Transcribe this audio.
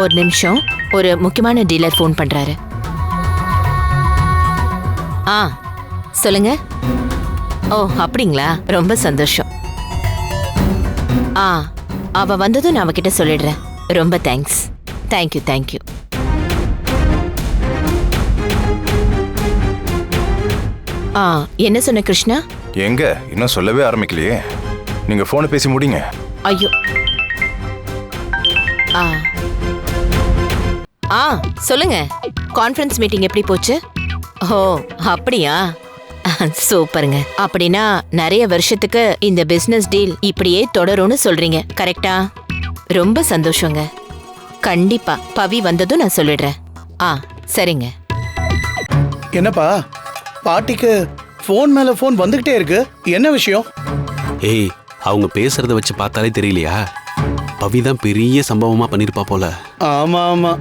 ஒரு நிமிஷம். ஒரு முக்கியமான டீலர் ஃபோன் பண்றாரு. சொல்லுங்க. ஓ அப்படிங்களா, ரொம்ப சந்தோஷம். அவ வந்ததும் நான் அவகிட்ட சொல்லிடுறேன். ரொம்ப தேங்க்ஸ். Thank you thank you. என்ன சொன்ன கிருஷ்ணா? எங்க இன்னும் சொல்லவே ஆரம்பிக்கலையே. நீங்க போனை பேசி முடிங்க. ஐயோ. சொல்லுங்க. கான்ஃபரன்ஸ் மீட்டிங் எப்படி போச்சு? ஓ அப்படியா, சூப்பருங்க. அப்படின்னா நிறைய வருஷத்துக்கு இந்த பிசினஸ் டீல் இப்படியே தொடரும்னு சொல்றீங்க, கரெக்டா? ரொம்ப சந்தோஷங்க. கண்டிப்பா பவி வந்ததும் நான் சொல்லிடுறேன். சரிங்க. என்னப்பா பாட்டிக்கு போன் மேல போன் வந்துகிட்டே இருக்கு, என்ன விஷயம்? ஏய், அவங்க பேசுறத வச்சு பார்த்தாலே தெரியலையா? பவி தான் பெரிய சம்பவமா பண்ணிருப்பா போல. ஆமா ஆமா.